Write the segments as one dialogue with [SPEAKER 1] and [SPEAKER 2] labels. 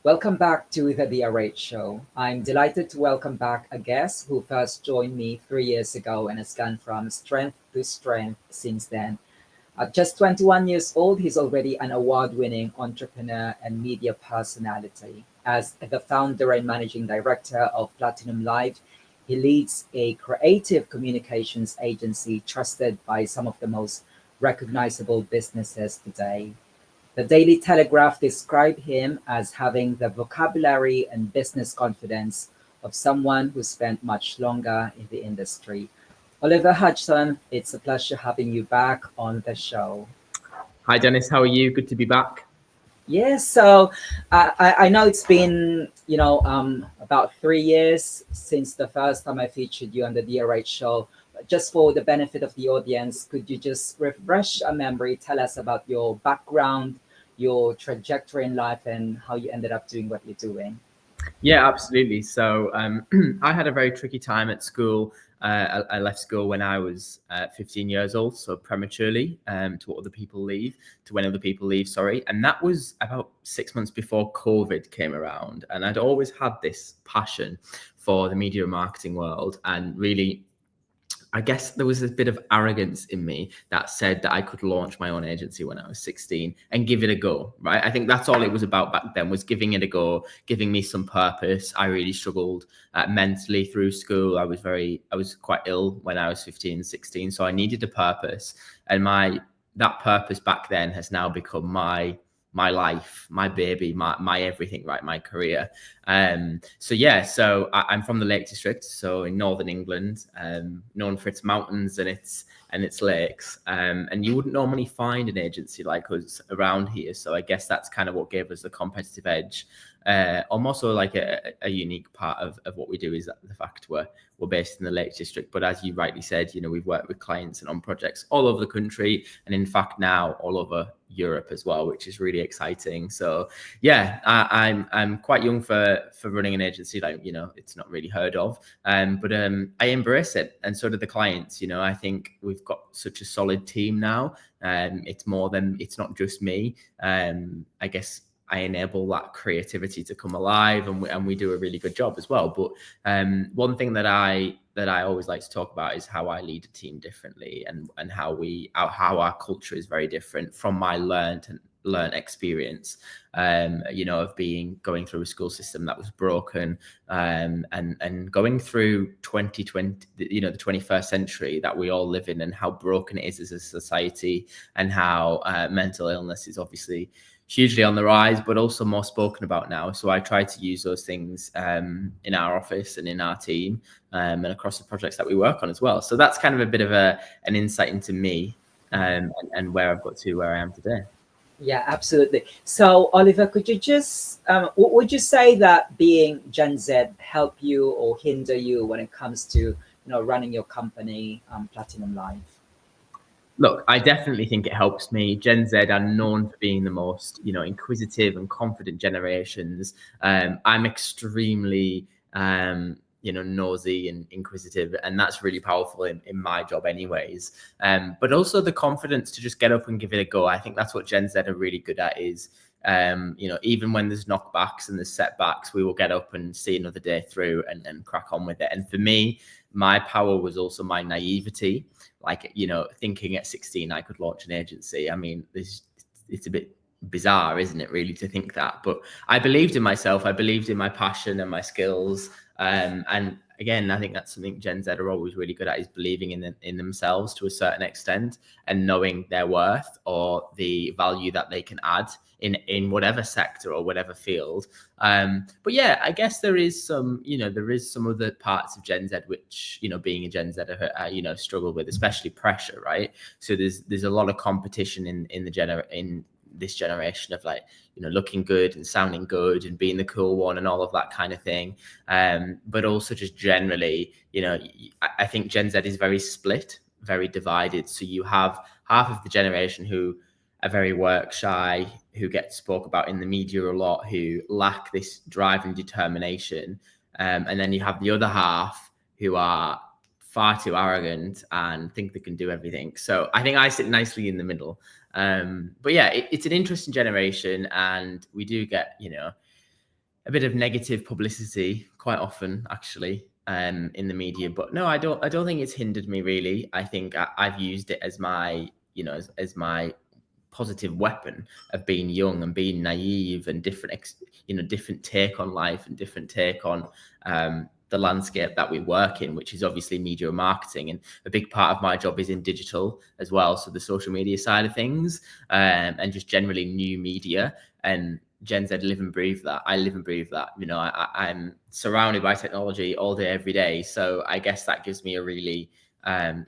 [SPEAKER 1] Welcome back to the DRH Show. I'm delighted to welcome back a guest who first joined me 3 years ago and has gone from strength to strength since then. At just 21 years old, he's already an award winning entrepreneur and media personality. As the founder and managing director of Platinum Live, he leads a creative communications agency trusted by some of the most recognizable businesses today. The Daily Telegraph described him as having the vocabulary and business confidence of someone who spent much longer in the industry. Oliver Hodgson, it's a pleasure having you back on the show.
[SPEAKER 2] Hi, Dennis. How are you? Good to be back.
[SPEAKER 1] Yes, so I know it's been, about 3 years since the first time I featured you on the DRH show. But just for the benefit of the audience, could you just refresh our memory, tell us about your background, your trajectory in life, and how you ended up doing what you're doing?
[SPEAKER 2] Yeah, absolutely. So I had a very tricky time at school. I left school when I was 15 years old, so prematurely to when other people leave, sorry. And that was about 6 months before COVID came around. And I'd always had this passion for the media and marketing world, and really, I guess there was a bit of arrogance in me that said that I could launch my own agency when I was 16 and give it a go, right? I think that's all it was about back then, was giving it a go, giving me some purpose. I really struggled mentally through school. I was quite ill when I was 15, 16. So I needed a purpose. And that purpose back then has now become my life, my baby, my everything, right? My career. So I'm from the Lake District, so in northern England, known for its mountains and its lakes. And you wouldn't normally find an agency like us around here. So I guess that's kind of what gave us the competitive edge. Almost so like a unique part of what we do is that the fact we're based in the Lake District. But as you rightly said, we've worked with clients and on projects all over the country, and in fact now all over Europe as well, which is really exciting. So yeah, I'm quite young for running an agency. It's not really heard of, but I embrace it, and so do the clients. I think we've got such a solid team now. It's not just me. I guess I enable that creativity to come alive, and we do a really good job as well. But one thing that I always like to talk about is how I lead a team differently, and how our culture is very different from my learned experience, of going through a school system that was broken, and going through 2020, the 21st century that we all live in, and how broken it is as a society, and how mental illness is obviously hugely on the rise, but also more spoken about now. So I try to use those things in our office and in our team, and across the projects that we work on as well. So that's kind of a bit of an insight into me, and where I've got to where I am today.
[SPEAKER 1] Yeah, absolutely. So, Oliver, could you just, would you say that being Gen Z help you or hinder you when it comes to, running your company, Platinum Live?
[SPEAKER 2] Look, I definitely think it helps me. Gen Z are known for being the most, inquisitive and confident generations. I'm extremely, nosy and inquisitive, and that's really powerful in my job anyways. But also the confidence to just get up and give it a go. I think that's what Gen Z are really good at is, even when there's knockbacks and there's setbacks, we will get up and see another day through and crack on with it. And for me, my power was also my naivety. Like, thinking at 16 I could launch an agency. I mean, it's a bit bizarre, isn't it, really, to think that? But I believed in myself. I believed in my passion and my skills. And again, I think that's something Gen Z are always really good at, is believing in themselves to a certain extent, and knowing their worth or the value that they can add in whatever sector or whatever field. But yeah, I guess there is some other parts of Gen Z which, being a Gen Z, struggle with, especially pressure, right? So there's a lot of competition in this generation of looking good and sounding good and being the cool one and all of that kind of thing. But also just generally, I think Gen Z is very split, very divided. So you have half of the generation who are very work shy, who get spoke about in the media a lot, who lack this drive and determination. And then you have the other half who are far too arrogant and think they can do everything. So I think I sit nicely in the middle. But yeah, it's an interesting generation, and we do get, a bit of negative publicity quite often, actually, in the media. But no, I don't think it's hindered me really. I think I've used it as my, as my positive weapon of being young and being naive and different, different take on life and different take on the landscape that we work in, which is obviously media and marketing. And a big part of my job is in digital as well. So the social media side of things, and just generally new media. And Jen said, live and breathe that. I live and breathe that. I'm surrounded by technology all day, every day. So I guess that gives me a really, a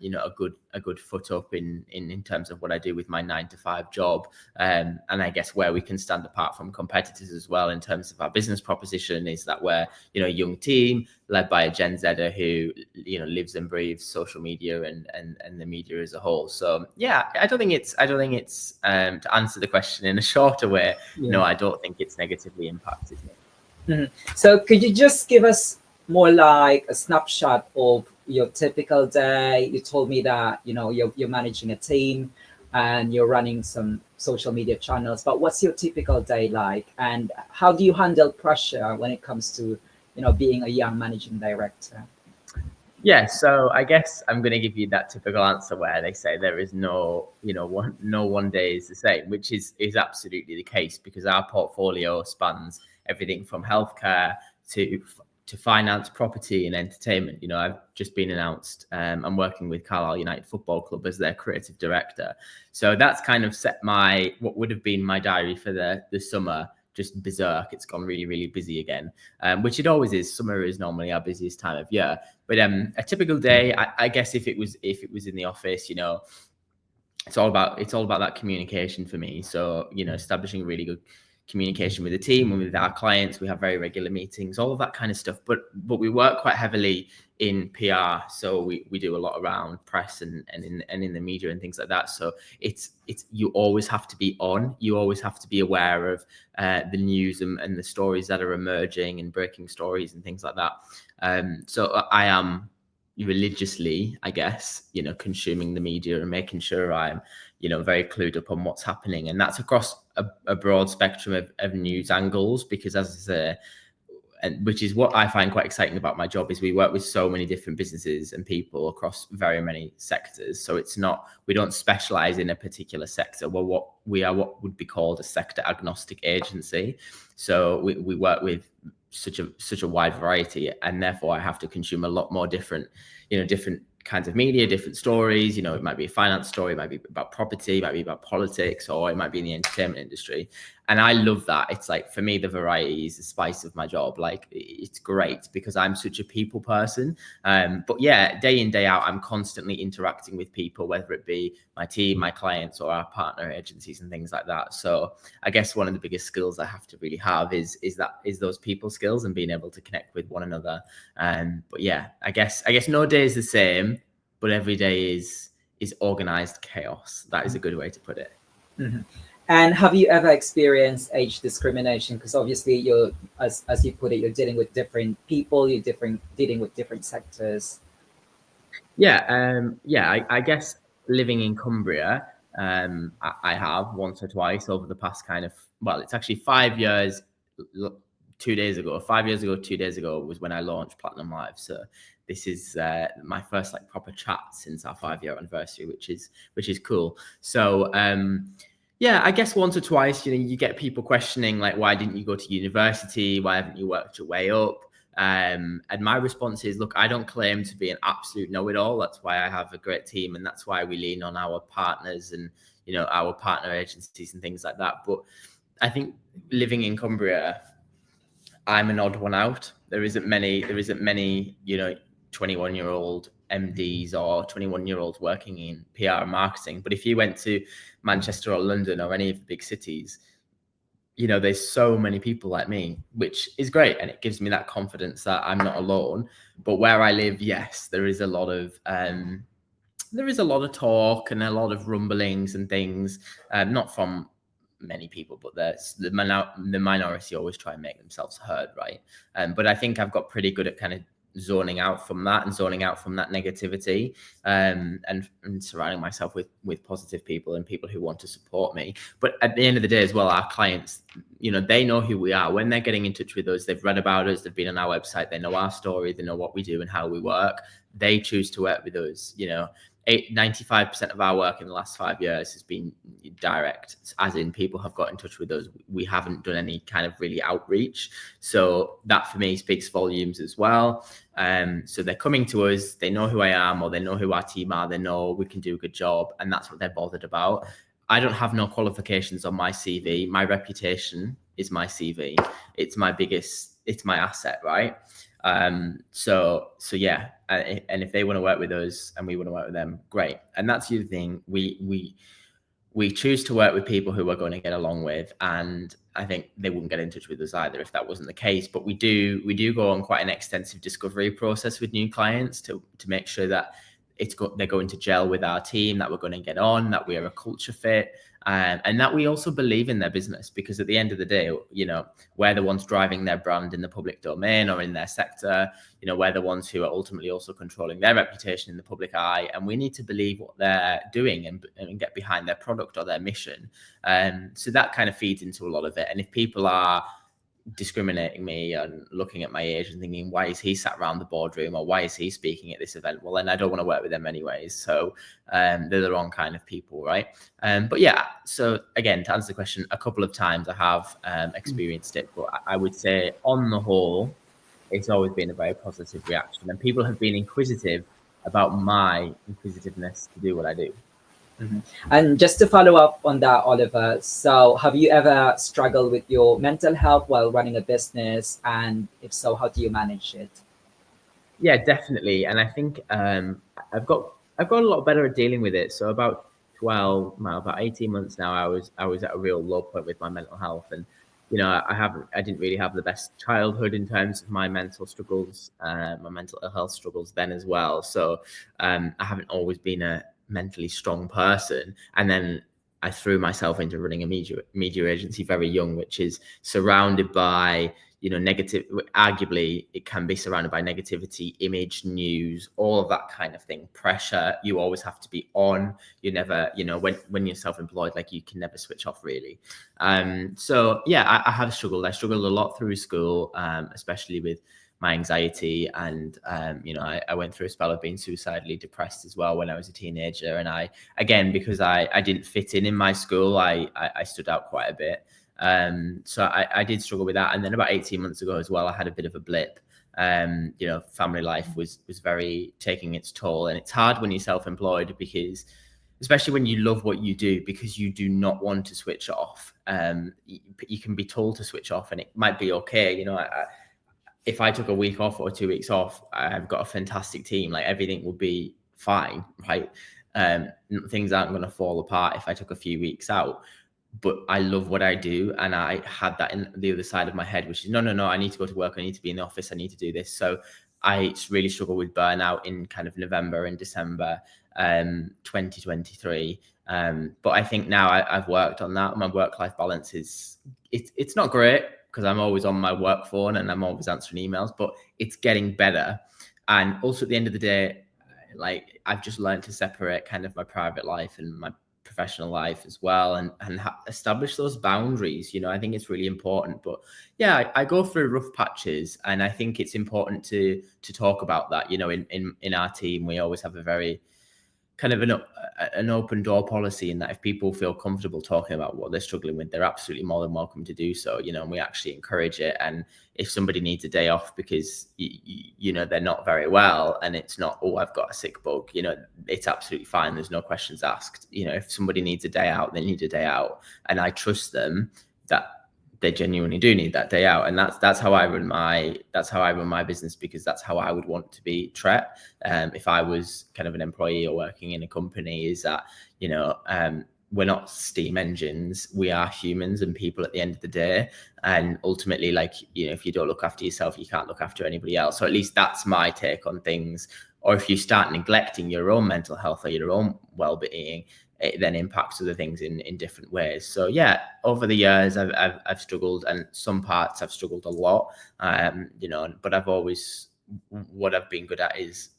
[SPEAKER 2] good foot up in terms of what I do with my 9-to-5 job. And I guess where we can stand apart from competitors as well in terms of our business proposition is that we're, a young team led by a Gen Zer who, lives and breathes social media and the media as a whole. So yeah, I don't think it's to answer the question in a shorter way.
[SPEAKER 1] Yeah.
[SPEAKER 2] No, I don't think it's negatively impacted me.
[SPEAKER 1] Mm-hmm. So could you just give us more like a snapshot of your typical day? You told me that you're managing a team and you're running some social media channels, but what's your typical day like, and how do you handle pressure when it comes to being a young managing director?
[SPEAKER 2] Yeah, so I guess I'm going to give you that typical answer where they say there is no one day is the same, which is absolutely the case, because our portfolio spans everything from healthcare to finance, property, and entertainment. I've just been announced. I'm working with Carlisle United Football Club as their creative director. So that's kind of set what would have been my diary for the summer just berserk. It's gone really, really busy again, which it always is. Summer is normally our busiest time of year. But a typical day, I guess if it was in the office, it's all about that communication for me. So establishing really good communication with the team and with our clients. We have very regular meetings, all of that kind of stuff. But we work quite heavily in PR, so we do a lot around press and in the media and things like that. So it's you always have to be on. You always have to be aware of the news and the stories that are emerging and breaking stories and things like that. So I am religiously, I guess, consuming the media and making sure I'm, very clued up on what's happening. And that's across a broad spectrum of news angles, because as I say, and which is what I find quite exciting about my job, is we work with so many different businesses and people across very many sectors. So it's not, we don't specialize in a particular sector. What would be called a sector agnostic agency. So we work with such a wide variety, and therefore I have to consume a lot more different kinds of media, different stories. It might be a finance story, it might be about property, it might be about politics, or it might be in the entertainment industry. And I love that. It's like, for me, the variety is the spice of my job. Like, it's great because I'm such a people person. But yeah, day in, day out, I'm constantly interacting with people, whether it be my team, my clients, or our partner agencies and things like that. So I guess one of the biggest skills I have to really have is those people skills and being able to connect with one another. But yeah, I guess no day is the same, but every day is organized chaos. That is a good way to put it.
[SPEAKER 1] Mm-hmm. And have you ever experienced age discrimination? Because obviously you're, as you put it, you're dealing with different people, dealing with different sectors.
[SPEAKER 2] Yeah, I guess living in Cumbria, I have once or twice over the past it's actually 5 years, 2 days ago. 5 years ago, 2 days ago was when I launched Platinum Live. So this is my first proper chat since our 5-year anniversary, which is cool. So yeah, I guess once or twice, you get people questioning, like, why didn't you go to university? Why haven't you worked your way up? And my response is, look, I don't claim to be an absolute know-it-all. That's why I have a great team, and that's why we lean on our partners and our partner agencies and things like that. But I think living in Cumbria, I'm an odd one out. There isn't many 21-year-old MDs or 21-year-olds working in PR and marketing. But if you went to Manchester or London or any of the big cities, there's so many people like me, which is great. And it gives me that confidence that I'm not alone. But where I live, yes, there is a lot of talk and a lot of rumblings and things, not from many people, but the minority always try and make themselves heard, right? But I think I've got pretty good at kind of zoning out from that and zoning out from that negativity, and surrounding myself with positive people and people who want to support me. But at the end of the day as well, our clients, they know who we are. When they're getting in touch with us, they've read about us, they've been on our website, they know our story, they know what we do and how we work. They choose to work with us. 95% of our work in the last 5 years has been direct, as in people have got in touch with us. We haven't done any kind of really outreach. So that for me speaks volumes as well. So they're coming to us, they know who I am, or they know who our team are, they know we can do a good job, and that's what they're bothered about. I don't have no qualifications on my CV. My reputation is my CV. It's my asset, right? So yeah, and if they want to work with us and we want to work with them, great. And that's the other thing. We choose to work with people who we're going to get along with, and I think they wouldn't get in touch with us either if that wasn't the case. But we do go on quite an extensive discovery process with new clients to make sure that they're going to gel with our team, that we're going to get on, that we are a culture fit, and that we also believe in their business, because at the end of the day, we're the ones driving their brand in the public domain or in their sector. We're the ones who are ultimately also controlling their reputation in the public eye, and we need to believe what they're doing and get behind their product or their mission. So that kind of feeds into a lot of it. And if people are discriminating me and looking at my age and thinking, why is he sat around the boardroom, or why is he speaking at this event? Well, then I don't want to work with them anyways. So they're the wrong kind of people, right? But yeah, so again, to answer the question, a couple of times I have experienced it, but I would say on the whole, it's always been a very positive reaction, and people have been inquisitive about my inquisitiveness to do what I do.
[SPEAKER 1] Mm-hmm. And just to follow up on that, Oliver, so have you ever struggled with your mental health while running a business? And if so, how do you manage it?
[SPEAKER 2] Yeah, definitely. And I think I've got a lot better at dealing with it. So about 18 months now, I was at a real low point with my mental health. And, I didn't really have the best childhood in terms of my mental struggles, my mental health struggles then as well. So I haven't always been a mentally strong person. And then I threw myself into running a media agency very young, which is surrounded by, negative, arguably it can be surrounded by negativity, image, news, all of that kind of thing, pressure. You always have to be on. You never, when you're self-employed, like you can never switch off really. So yeah, I have struggled. I struggled a lot through school, especially with my anxiety, and I went through a spell of being suicidally depressed as well when I was a teenager. And because I didn't fit in my school, I stood out quite a bit. So I did struggle with that. And then about 18 months ago as well, I had a bit of a blip. Family life was very taking its toll, and it's hard when you're self-employed, because especially when you love what you do, because you do not want to switch off. You can be told to switch off and it might be okay. If I took a week off or 2 weeks off, I've got a fantastic team. Like everything will be fine, right? Things aren't going to fall apart if I took a few weeks out. But I love what I do, and I had that in the other side of my head, which is no, I need to go to work, I need to be in the office, I need to do this. So I really struggled with burnout in kind of November and December 2023. But I think now I've worked on that. My work-life balance it's not great, because I'm always on my work phone and I'm always answering emails, but it's getting better. And also at the end of the day, like I've just learned to separate kind of my private life and my professional life as well, and establish those boundaries. I think it's really important. But yeah, I go through rough patches, and I think it's important to talk about that. In our team, we always have a very kind of an open door policy, in that if people feel comfortable talking about what they're struggling with, they're absolutely more than welcome to do so. And we actually encourage it. And if somebody needs a day off because they're not very well, and it's not, oh, I've got a sick bug, it's absolutely fine. There's no questions asked. If somebody needs a day out, they need a day out, and I trust them that they genuinely do need that day out. And that's how I run my business, because that's how I would want to be treated if I was kind of an employee or working in a company. Is that we're not steam engines, we are humans and people at the end of the day. And ultimately, like, if you don't look after yourself, you can't look after anybody else. So at least that's my take on things. Or if you start neglecting your own mental health or your own well-being, it then impacts other things in different ways. So yeah, over the years I've struggled, and some parts I've struggled a lot, but I've always what I've been good at is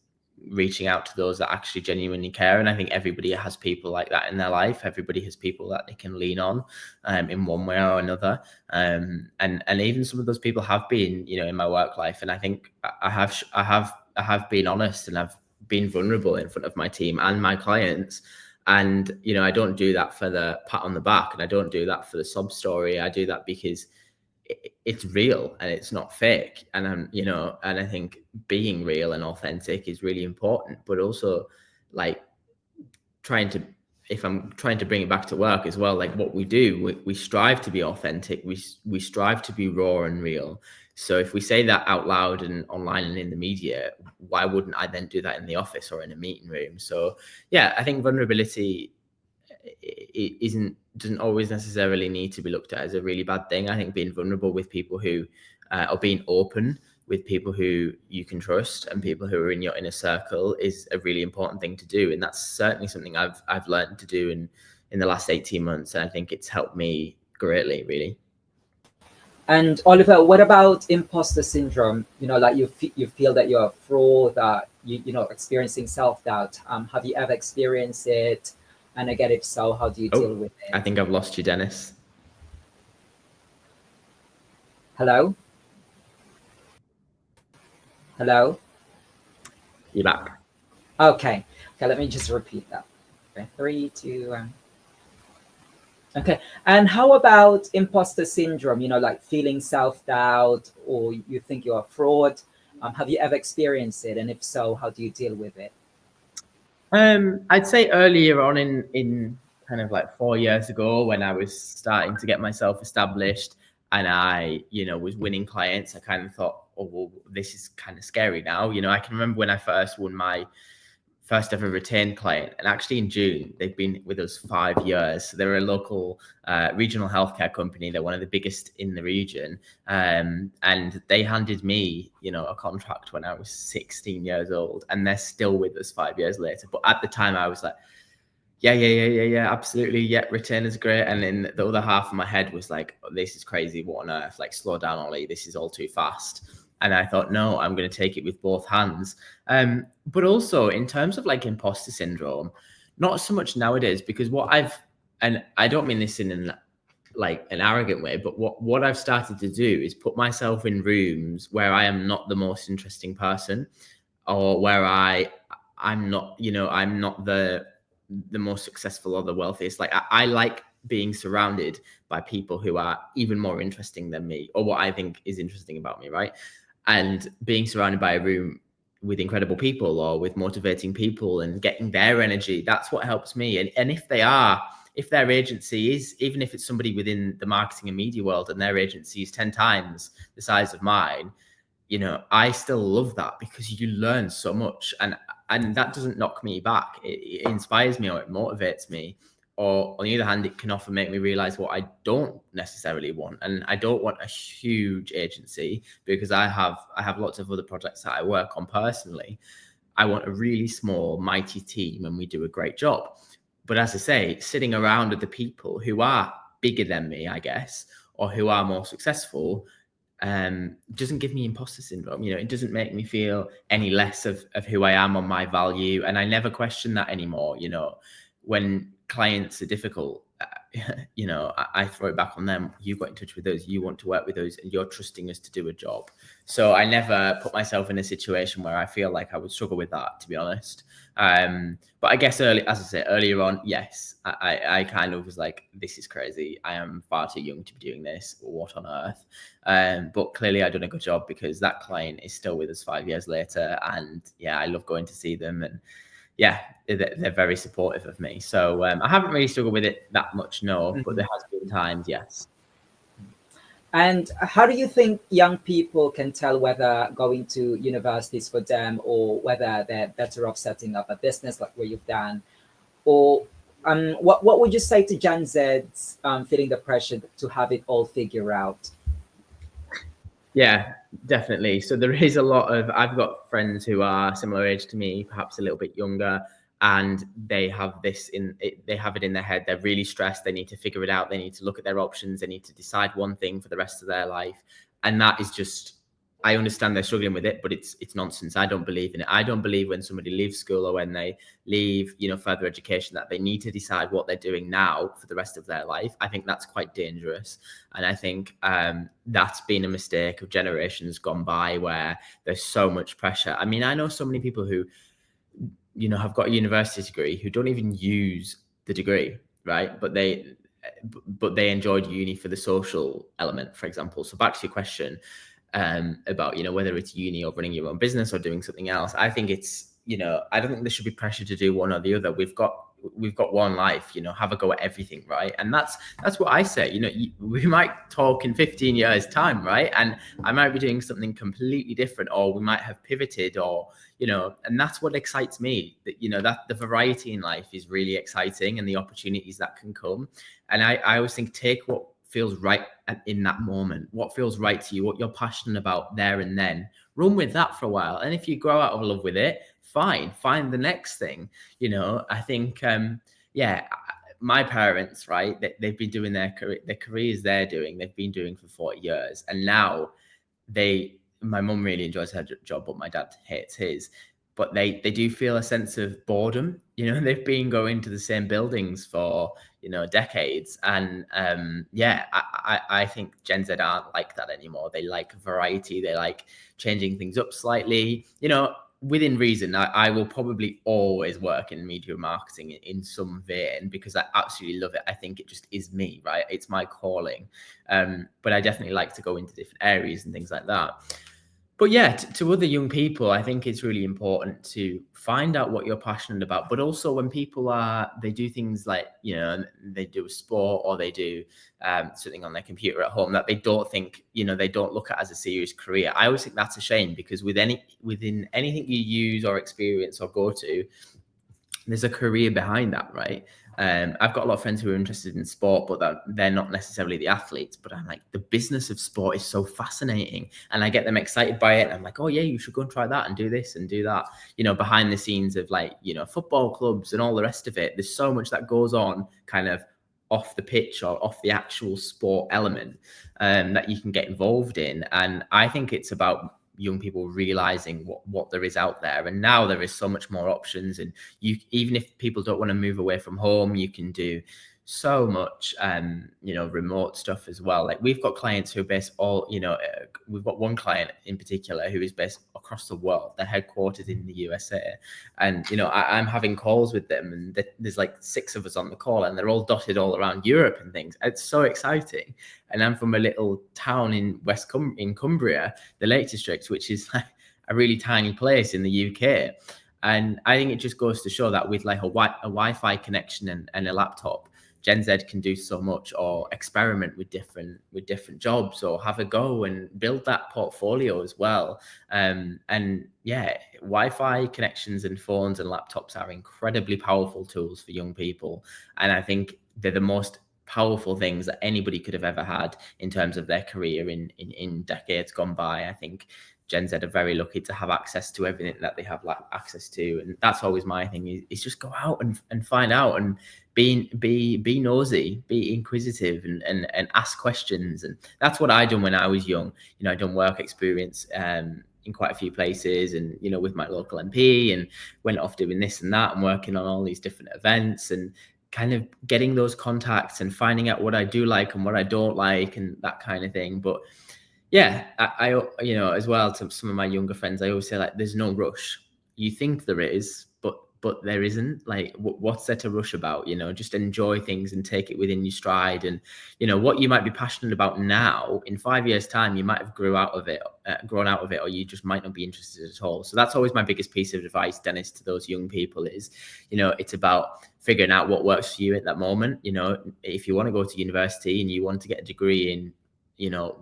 [SPEAKER 2] reaching out to those that actually genuinely care. And I think everybody has people like that in their life. Everybody has people that they can lean on in one way or another. And even some of those people have been, in my work life. And I think I have been honest, and I've been vulnerable in front of my team and my clients. And, I don't do that for the pat on the back, and I don't do that for the sob story. I do that because it's real and it's not fake. And and I think being real and authentic is really important, but also like if I'm trying to bring it back to work as well, like what we do, we strive to be authentic. We strive to be raw and real. So if we say that out loud and online and in the media, why wouldn't I then do that in the office or in a meeting room? So yeah, I think vulnerability doesn't always necessarily need to be looked at as a really bad thing. I think being vulnerable with people who or being open with people who you can trust and people who are in your inner circle is a really important thing to do. And that's certainly something I've learned to do in the last 18 months. And I think it's helped me greatly, really.
[SPEAKER 1] And Oliver, what about imposter syndrome? Like you feel that you're a fraud, that experiencing self-doubt. Have you ever experienced it? And again, if so, how do you deal with it?
[SPEAKER 2] I think I've lost you, Dennis.
[SPEAKER 1] Hello? Hello?
[SPEAKER 2] You're back.
[SPEAKER 1] Okay, let me just repeat that. Okay, 3, 2, 1. Okay, and how about imposter syndrome? Like feeling self-doubt, or you think you're a fraud. Have you ever experienced it? And if so, how do you deal with it?
[SPEAKER 2] I'd say earlier on in kind of like 4 years ago, when I was starting to get myself established and I, was winning clients, I kind of thought, oh, well, this is kind of scary now. I can remember when I first won my first ever retained client, and actually in June, they've been with us 5 years. So they're a local regional healthcare company. They're one of the biggest in the region. And they handed me, a contract when I was 16 years old, and they're still with us 5 years later. But at the time I was like, yeah, absolutely. Yeah, retainers great. And then the other half of my head was like, oh, this is crazy. What on earth? Like, slow down, Ollie. This is all too fast. And I thought, no, I'm going to take it with both hands. But also in terms of like imposter syndrome, not so much nowadays, because and I don't mean this in an arrogant way, but what I've started to do is put myself in rooms where I am not the most interesting person, or where I'm not, I'm not the most successful or the wealthiest. Like I like being surrounded by people who are even more interesting than me, or what I think is interesting about me, right? And being surrounded by a room with incredible people or with motivating people and getting their energy, that's what helps me. And if their agency is, even if it's somebody within the marketing and media world and their agency is 10 times the size of mine, I still love that, because you learn so much, and that doesn't knock me back. It inspires me, or it motivates me. Or on the other hand, it can often make me realize what I don't necessarily want. And I don't want a huge agency, because I have lots of other projects that I work on personally. I want a really small, mighty team, and we do a great job. But as I say, sitting around with the people who are bigger than me, I guess, or who are more successful, doesn't give me imposter syndrome. It doesn't make me feel any less of who I am, on my value. And I never question that anymore. When clients are difficult, I throw it back on them. You got in touch with us, you want to work with us, and you're trusting us to do a job. So I never put myself in a situation where I feel like I would struggle with that, to be honest. But I guess earlier on, yes, I kind of was like, this is crazy. I am far too young to be doing this. What on earth? But clearly I've done a good job, because that client is still with us 5 years later. And yeah, I love going to see them, and yeah, they're very supportive of me. So I haven't really struggled with it that much, no, but there has been times, yes.
[SPEAKER 1] And how do you think young people can tell whether going to university is for them, or whether they're better off setting up a business like what you've done? Or what would you say to Gen Z's feeling the pressure to have it all figured out?
[SPEAKER 2] Yeah, definitely. So there is a lot of, I've got friends who are similar age to me, perhaps a little bit younger, and they have they have it in their head. They're really stressed. They need to figure it out. They need to look at their options. They need to decide one thing for the rest of their life. And that is just I understand they're struggling with it, but it's nonsense. I don't believe in it. I don't believe when somebody leaves school or when they leave, further education, that they need to decide what they're doing now for the rest of their life. I think that's quite dangerous. And I think that's been a mistake of generations gone by, where there's so much pressure. I mean, I know so many people who, have got a university degree who don't even use the degree, right? But they enjoyed uni for the social element, for example. So back to your question, about whether it's uni or running your own business or doing something else. I think it's I don't think there should be pressure to do one or the other. We've got one life, have a go at everything, right? And that's what I say. We might talk in 15 years time, right? And I might be doing something completely different, or we might have pivoted, or and that's what excites me, that that the variety in life is really exciting, and the opportunities that can come. And I always think, take what feels right in that moment, what feels right to you, what you're passionate about there and then, run with that for a while. And if you grow out of love with it, fine, find the next thing. I think my parents, right, they've been doing their careers they've been doing for 40 years, and now my mum really enjoys her job, but my dad hates his. But they do feel a sense of boredom. They've been going to the same buildings for decades, and I think Gen Z aren't like that anymore. They like variety. They like changing things up slightly. Within reason. I will probably always work in media marketing in some vein, because I absolutely love it. I think it just is me, right? It's my calling. But I definitely like to go into different areas and things like that. But yeah, to other young people, I think it's really important to find out what you're passionate about. But also, when people they do things like, they do a sport, or they do something on their computer at home that they don't think, they don't look at as a serious career. I always think that's a shame, because within anything you use or experience or go to, there's a career behind that, right? I've got a lot of friends who are interested in sport, but they're not necessarily the athletes. But I'm like, the business of sport is so fascinating, and I get them excited by it. And I'm like, oh yeah, you should go and try that and do this and do that. Behind the scenes of football clubs and all the rest of it. There's so much that goes on kind of off the pitch or off the actual sport element that you can get involved in. And I think it's about young people realizing what there is out there. And now there is so much more options, and even if people don't want to move away from home, you can do so much remote stuff as well. Like, we've got clients who are based we've got one client in particular who is based across the world. They're headquartered in the USA, and I'm having calls with them, and there's like 6 of us on the call, and they're all dotted all around Europe and things. It's so exciting. And I'm from a little town in in Cumbria, the Lake District, which is like a really tiny place in the UK. And I think it just goes to show that with like a Wi-Fi connection and a laptop, Gen Z can do so much, or experiment with different jobs, or have a go and build that portfolio as well. And yeah, Wi-Fi connections and phones and laptops are incredibly powerful tools for young people. And I think they're the most powerful things that anybody could have ever had in terms of their career in decades gone by. I think Gen Z are very lucky to have access to everything that they have access to. And that's always my thing, is just go out and find out, and be nosy, be inquisitive, and ask questions. And that's what I done when I was young. I done work experience in quite a few places, and with my local MP, and went off doing this and that, and working on all these different events, and kind of getting those contacts and finding out what I do like and what I don't like, and that kind of thing. But yeah, I as well, to some of my younger friends, I always say, like, there's no rush. You think there is, but there isn't. Like, what's there to rush about? Just enjoy things and take it within your stride. And what you might be passionate about now, in 5 years' time, you might have grown out of it, or you just might not be interested at all. So that's always my biggest piece of advice, Dennis, to those young people is, it's about figuring out what works for you at that moment. If you want to go to university and you want to get a degree in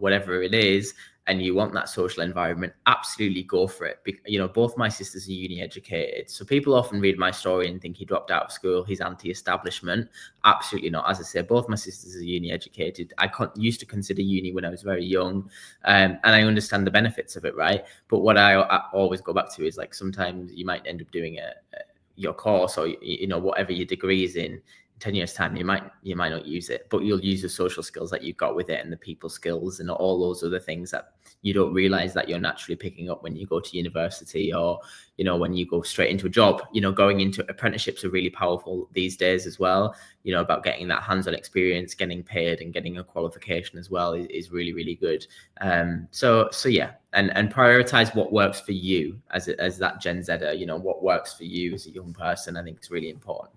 [SPEAKER 2] whatever it is, and you want that social environment, absolutely go for it. Both my sisters are uni educated. So people often read my story and think he dropped out of school, he's anti-establishment. Absolutely not. As I say, both my sisters are uni educated. I used to consider uni when I was very young, and I understand the benefits of it, right? But what I always go back to is, like, sometimes you might end up doing your course, or whatever your degree is in, 10 years time, you might not use it, but you'll use the social skills that you've got with it, and the people skills and all those other things that you don't realize that you're naturally picking up when you go to university, or, you know, when you go straight into a job. You know, going into apprenticeships are really powerful these days as well, you know, about getting that hands-on experience, getting paid and getting a qualification as well is really, really good. So yeah, and prioritize what works for you as that Gen Zer. You know, what works for you as a young person, I think is really important.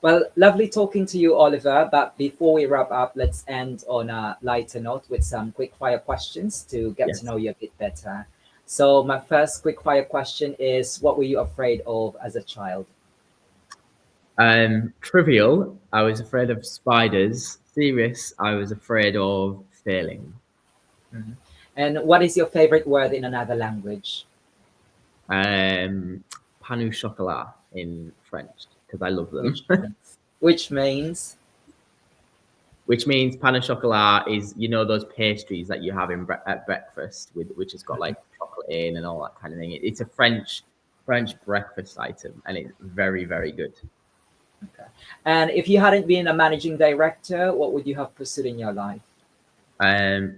[SPEAKER 1] Well, lovely talking to you, Oliver. But before we wrap up, let's end on a lighter note with some quick fire questions to get to
[SPEAKER 2] Yes.
[SPEAKER 1] know you a bit better. So, my first quick fire question is, what were you afraid of as a child?
[SPEAKER 2] Trivial, I was afraid of spiders. Serious, I was afraid of failing.
[SPEAKER 1] Mhm. And what is your favorite word in another language?
[SPEAKER 2] Um, Pain au chocolat in French, because I love them.
[SPEAKER 1] Which means,
[SPEAKER 2] Which means pain au chocolat is, you know, those pastries that you have at breakfast, with which has got like chocolate in and all that kind of thing. It's a French breakfast item, and it's very, very good.
[SPEAKER 1] okay. And if you hadn't been a managing director, what would you have pursued in your life?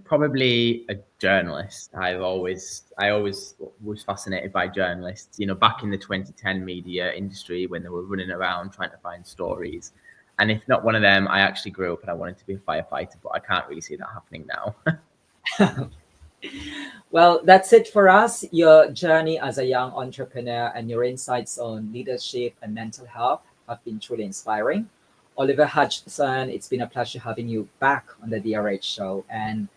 [SPEAKER 2] Probably a journalist. I always was fascinated by journalists. You know, back in the 2010 media industry, when they were running around trying to find stories. And if not one of them, I actually grew up and I wanted to be a firefighter, but I can't really see that happening now.
[SPEAKER 1] Well, that's it for us. Your journey as a young entrepreneur and your insights on leadership and mental health have been truly inspiring. Oliver Hodgson, it's been a pleasure having you back on the DRH show, and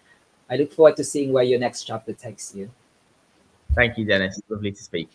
[SPEAKER 1] I look forward to seeing where your next chapter takes you.
[SPEAKER 2] Thank you, Dennis. Lovely to speak.